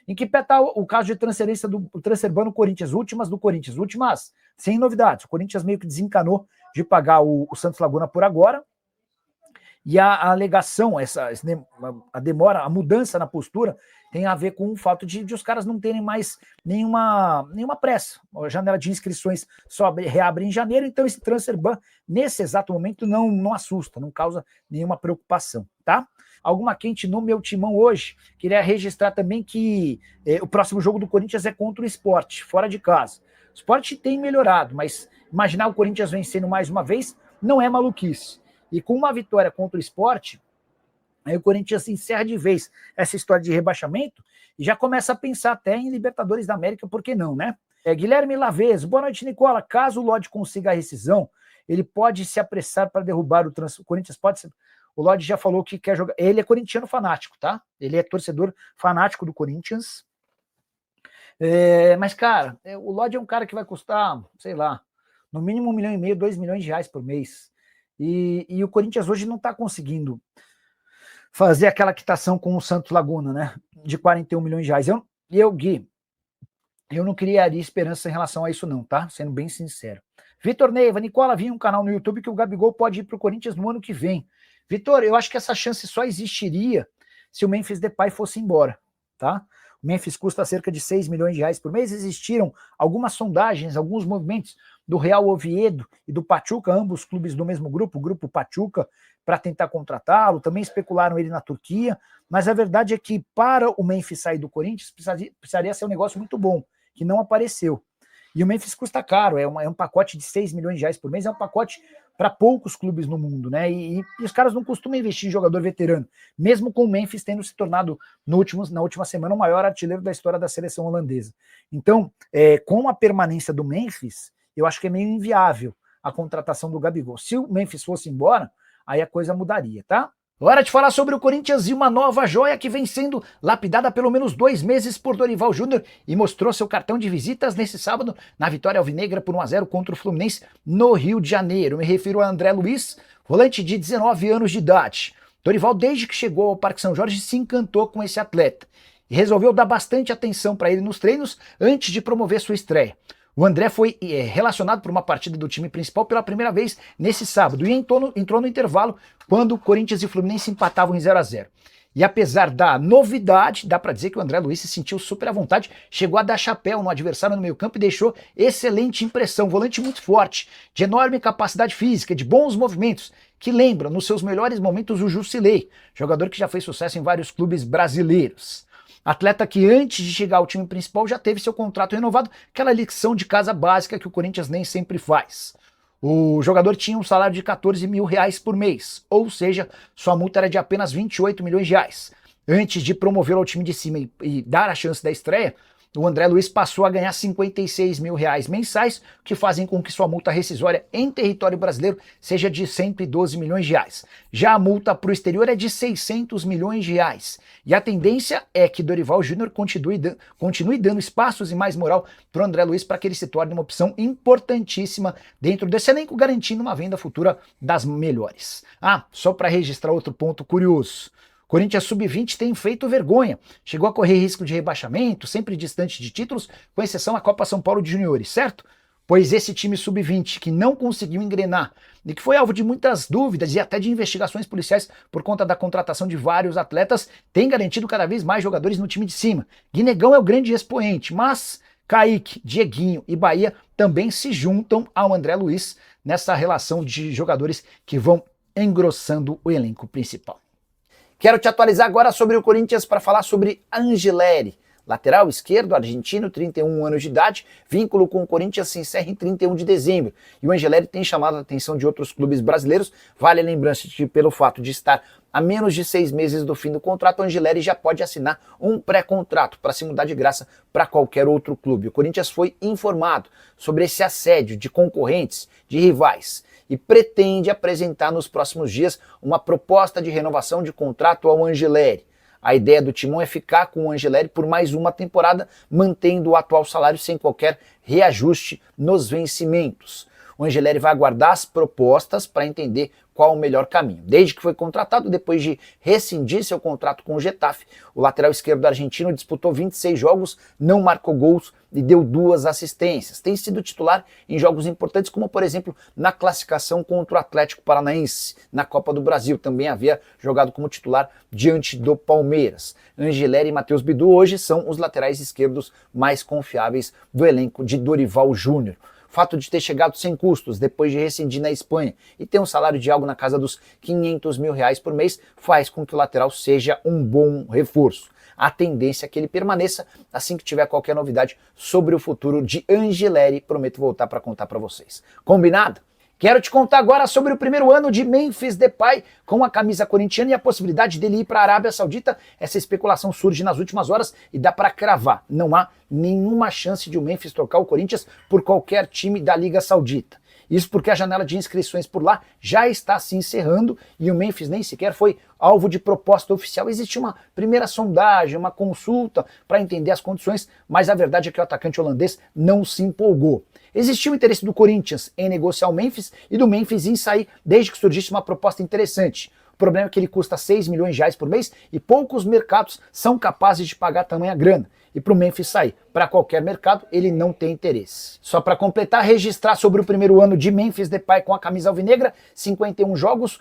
Em que pé está o caso de transferência do transfer no Corinthians? Últimas do Corinthians, últimas sem novidades. O Corinthians meio que desencanou de pagar o Santos Laguna por agora. E a alegação, a demora, a mudança na postura tem a ver com o fato de os caras não terem mais nenhuma pressa. A janela de inscrições só reabre em janeiro, então esse transfer ban, nesse exato momento, não assusta, não causa nenhuma preocupação, tá? Alguma quente no meu timão hoje. Queria registrar também que o próximo jogo do Corinthians é contra o Sport, fora de casa. O Sport tem melhorado, mas imaginar o Corinthians vencendo mais uma vez não é maluquice. E com uma vitória contra o Sport, aí o Corinthians encerra de vez essa história de rebaixamento e já começa a pensar até em Libertadores da América, por que não, né? Guilherme Lavez, boa noite, Nicola. Caso o Lodge consiga a rescisão, ele pode se apressar para derrubar o Corinthians pode ser... O Lodge já falou que quer jogar. Ele é corintiano fanático, tá? Ele é torcedor fanático do Corinthians. Mas, cara, o Lodge é um cara que vai custar, sei lá, no mínimo 1,5 milhão, 2 milhões de reais por mês. E o Corinthians hoje não está conseguindo fazer aquela quitação com o Santos Laguna, né? De 41 milhões de reais. Gui, eu não criaria esperança em relação a isso não, tá? Sendo bem sincero. Vitor Neiva, Nicola, vi um canal no YouTube que o Gabigol pode ir para o Corinthians no ano que vem. Vitor, eu acho que essa chance só existiria se o Memphis Depay fosse embora, tá? O Memphis custa cerca de 6 milhões de reais por mês. Existiram algumas sondagens, alguns movimentos do Real Oviedo e do Pachuca, ambos clubes do mesmo grupo, o grupo Pachuca, para tentar contratá-lo. Também especularam ele na Turquia, mas a verdade é que para o Memphis sair do Corinthians precisaria ser um negócio muito bom, que não apareceu. E o Memphis custa caro, é um pacote de 6 milhões de reais por mês, é um pacote para poucos clubes no mundo, né? E os caras não costumam investir em jogador veterano, mesmo com o Memphis tendo se tornado, na última semana, o maior artilheiro da história da seleção holandesa. Então, com a permanência do Memphis, eu acho que é meio inviável a contratação do Gabigol. Se o Memphis fosse embora, aí a coisa mudaria, tá? Hora de falar sobre o Corinthians e uma nova joia que vem sendo lapidada há pelo menos 2 meses por Dorival Júnior e mostrou seu cartão de visitas nesse sábado na vitória alvinegra por 1-0 contra o Fluminense no Rio de Janeiro. Me refiro a André Luiz, volante de 19 anos de idade. Dorival, desde que chegou ao Parque São Jorge, se encantou com esse atleta e resolveu dar bastante atenção para ele nos treinos antes de promover sua estreia. O André foi relacionado por uma partida do time principal pela primeira vez nesse sábado e entrou no intervalo quando o Corinthians e o Fluminense empatavam em 0-0. E apesar da novidade, dá para dizer que o André Luiz se sentiu super à vontade, chegou a dar chapéu no adversário no meio-campo e deixou excelente impressão. Volante muito forte, de enorme capacidade física, de bons movimentos, que lembra nos seus melhores momentos o Jusilei, jogador que já fez sucesso em vários clubes brasileiros. Atleta que antes de chegar ao time principal já teve seu contrato renovado, aquela lição de casa básica que o Corinthians nem sempre faz. O jogador tinha um salário de 14 mil reais por mês, ou seja, sua multa era de apenas 28 milhões de reais. Antes de promovê-lo ao time de cima e dar a chance da estreia, o André Luiz passou a ganhar 56 mil reais mensais, que fazem com que sua multa rescisória em território brasileiro seja de 112 milhões de reais. Já a multa para o exterior é de 600 milhões de reais. E a tendência é que Dorival Júnior continue dando espaços e mais moral para o André Luiz para que ele se torne uma opção importantíssima dentro desse elenco, garantindo uma venda futura das melhores. Só para registrar outro ponto curioso. Corinthians Sub-20 tem feito vergonha, chegou a correr risco de rebaixamento, sempre distante de títulos, com exceção à Copa São Paulo de Juniores, certo? Pois esse time Sub-20 que não conseguiu engrenar e que foi alvo de muitas dúvidas e até de investigações policiais por conta da contratação de vários atletas, tem garantido cada vez mais jogadores no time de cima. Guinegão é o grande expoente, mas Kaique, Dieguinho e Bahia também se juntam ao André Luiz nessa relação de jogadores que vão engrossando o elenco principal. Quero te atualizar agora sobre o Corinthians para falar sobre Angileri. Lateral esquerdo, argentino, 31 anos de idade, vínculo com o Corinthians se encerra em 31 de dezembro. E o Angileri tem chamado a atenção de outros clubes brasileiros. Vale a lembrança de que, pelo fato de estar a menos de 6 meses do fim do contrato, o Angileri já pode assinar um pré-contrato para se mudar de graça para qualquer outro clube. O Corinthians foi informado sobre esse assédio de concorrentes, de rivais, e pretende apresentar nos próximos dias uma proposta de renovação de contrato ao Angileri. A ideia do Timão é ficar com o Angileri por mais uma temporada, mantendo o atual salário sem qualquer reajuste nos vencimentos. O Angeleri vai aguardar as propostas para entender qual o melhor caminho. Desde que foi contratado, depois de rescindir seu contrato com o Getafe, o lateral esquerdo argentino disputou 26 jogos, não marcou gols e deu 2 assistências. Tem sido titular em jogos importantes, como por exemplo na classificação contra o Atlético Paranaense, na Copa do Brasil. Também havia jogado como titular diante do Palmeiras. Angeleri e Matheus Bidu hoje são os laterais esquerdos mais confiáveis do elenco de Dorival Júnior. O fato de ter chegado sem custos depois de rescindir na Espanha e ter um salário de algo na casa dos R$500 mil por mês faz com que o lateral seja um bom reforço. A tendência é que ele permaneça. Assim que tiver qualquer novidade sobre o futuro de Angeleri, prometo voltar para contar para vocês. Combinado? Quero te contar agora sobre o primeiro ano de Memphis Depay com a camisa corintiana e a possibilidade dele ir para a Arábia Saudita. Essa especulação surge nas últimas horas e dá para cravar. Não há nenhuma chance de o Memphis trocar o Corinthians por qualquer time da Liga Saudita. Isso porque a janela de inscrições por lá já está se encerrando e o Memphis nem sequer foi alvo de proposta oficial. Existe uma primeira sondagem, uma consulta para entender as condições, mas a verdade é que o atacante holandês não se empolgou. Existiu o interesse do Corinthians em negociar o Memphis e do Memphis em sair desde que surgisse uma proposta interessante. O problema é que ele custa R$6 milhões por mês e poucos mercados são capazes de pagar tamanha grana. E para o Memphis sair para qualquer mercado, ele não tem interesse. Só para completar, registrar sobre o primeiro ano de Memphis Depay com a camisa alvinegra, 51 jogos,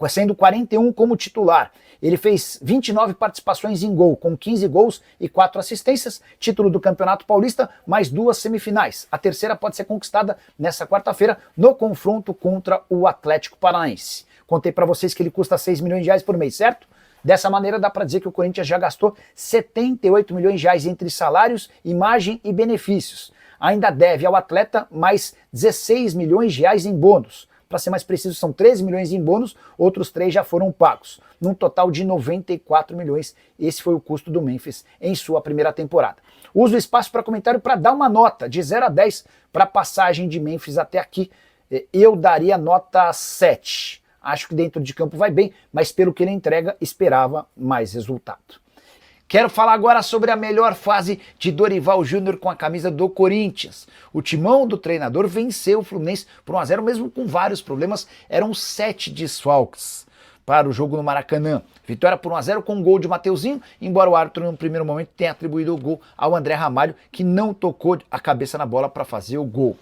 sendo 41 como titular. Ele fez 29 participações em gol, com 15 gols e 4 assistências, título do Campeonato Paulista, mais 2 semifinais. A terceira pode ser conquistada nessa quarta-feira no confronto contra o Atlético Paranaense. Contei para vocês que ele custa R$6 milhões por mês, certo? Dessa maneira dá para dizer que o Corinthians já gastou R$78 milhões entre salários, imagem e benefícios. Ainda deve ao atleta mais R$16 milhões em bônus. Para ser mais preciso, são 13 milhões em bônus, outros 3 já foram pagos. Num total de 94 milhões, esse foi o custo do Memphis em sua primeira temporada. Uso o espaço para comentário para dar uma nota de 0 a 10 para a passagem de Memphis até aqui. Eu daria nota 7. Acho que dentro de campo vai bem, mas pelo que ele entrega, esperava mais resultado. Quero falar agora sobre a melhor fase de Dorival Júnior com a camisa do Corinthians. O timão do treinador venceu o Fluminense por 1 a 0, mesmo com vários problemas. Eram 7 desfalques para o jogo no Maracanã. Vitória por 1 a 0 com um gol de Mateuzinho, embora o árbitro no primeiro momento tenha atribuído o gol ao André Ramalho, que não tocou a cabeça na bola para fazer o gol.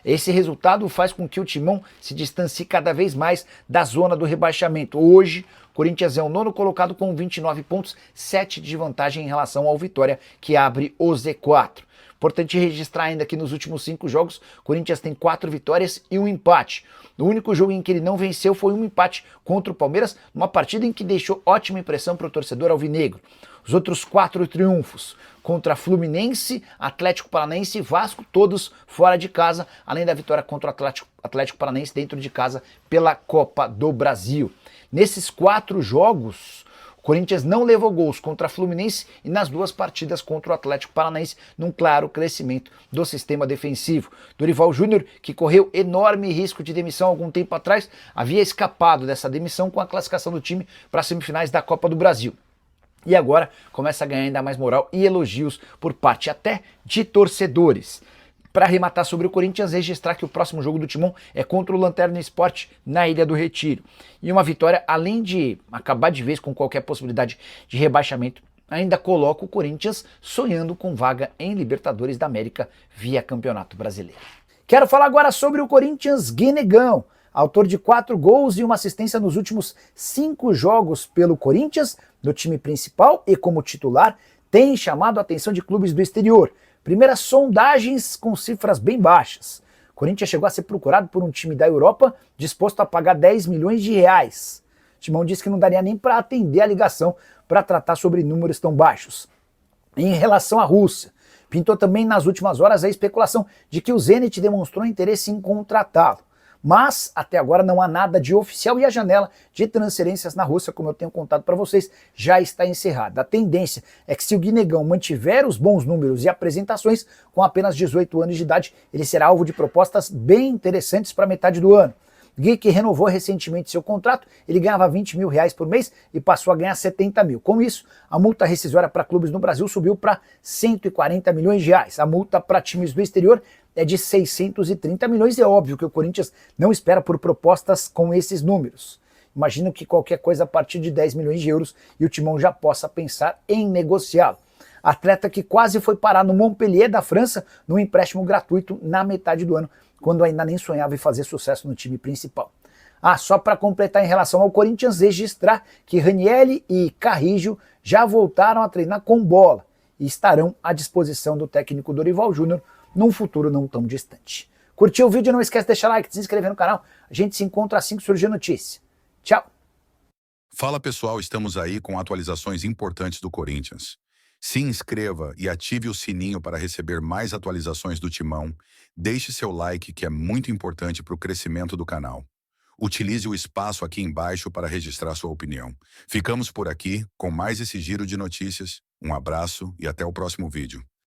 Esse resultado faz com que o Timão se distancie cada vez mais da zona do rebaixamento. Hoje, o Corinthians é o 9º colocado com 29 pontos, 7 de vantagem em relação ao Vitória, que abre o Z4. Importante registrar ainda que nos últimos 5 jogos, o Corinthians tem 4 vitórias e 1 empate. O único jogo em que ele não venceu foi um empate contra o Palmeiras, numa partida em que deixou ótima impressão para o torcedor alvinegro. Os outros 4 triunfos contra Fluminense, Atlético Paranaense e Vasco, todos fora de casa, além da vitória contra o Atlético Paranaense dentro de casa pela Copa do Brasil. Nesses 4 jogos, o Corinthians não levou gols contra Fluminense e nas 2 partidas contra o Atlético Paranaense, num claro crescimento do sistema defensivo. Dorival Júnior, que correu enorme risco de demissão algum tempo atrás, havia escapado dessa demissão com a classificação do time para as semifinais da Copa do Brasil. E agora começa a ganhar ainda mais moral e elogios por parte até de torcedores. Para arrematar sobre o Corinthians, registrar que o próximo jogo do Timão é contra o Lanterna Sport na Ilha do Retiro. E uma vitória, além de acabar de vez com qualquer possibilidade de rebaixamento, ainda coloca o Corinthians sonhando com vaga em Libertadores da América via Campeonato Brasileiro. Quero falar agora sobre o Corinthians Guinegão. Autor de 4 gols e 1 assistência nos últimos 5 jogos pelo Corinthians, no time principal e como titular, tem chamado a atenção de clubes do exterior. Primeiras sondagens com cifras bem baixas. O Corinthians chegou a ser procurado por um time da Europa disposto a pagar R$10 milhões. O Timão disse que não daria nem para atender a ligação para tratar sobre números tão baixos. Em relação à Rússia, pintou também nas últimas horas a especulação de que o Zenit demonstrou interesse em contratá-lo. Mas, até agora, não há nada de oficial e a janela de transferências na Rússia, como eu tenho contado para vocês, já está encerrada. A tendência é que se o Guinegão mantiver os bons números e apresentações, com apenas 18 anos de idade, ele será alvo de propostas bem interessantes para metade do ano. Gui, que renovou recentemente seu contrato, ele ganhava R$20 mil por mês e passou a ganhar 70 mil. Com isso, a multa rescisória para clubes no Brasil subiu para R$140 milhões. A multa para times do exterior é de 630 milhões. É óbvio que o Corinthians não espera por propostas com esses números. Imagino que qualquer coisa a partir de 10 milhões de euros e o Timão já possa pensar em negociá-lo. Atleta que quase foi parar no Montpellier da França num empréstimo gratuito na metade do ano, quando ainda nem sonhava em fazer sucesso no time principal. Só para completar em relação ao Corinthians, registrar que Ranieri e Carrillo já voltaram a treinar com bola e estarão à disposição do técnico Dorival Júnior num futuro não tão distante. Curtiu o vídeo? Não esquece de deixar like, de se inscrever no canal. A gente se encontra assim que surgir notícia. Tchau! Fala pessoal, estamos aí com atualizações importantes do Corinthians. Se inscreva e ative o sininho para receber mais atualizações do Timão. Deixe seu like, que é muito importante para o crescimento do canal. Utilize o espaço aqui embaixo para registrar sua opinião. Ficamos por aqui com mais esse giro de notícias. Um abraço e até o próximo vídeo.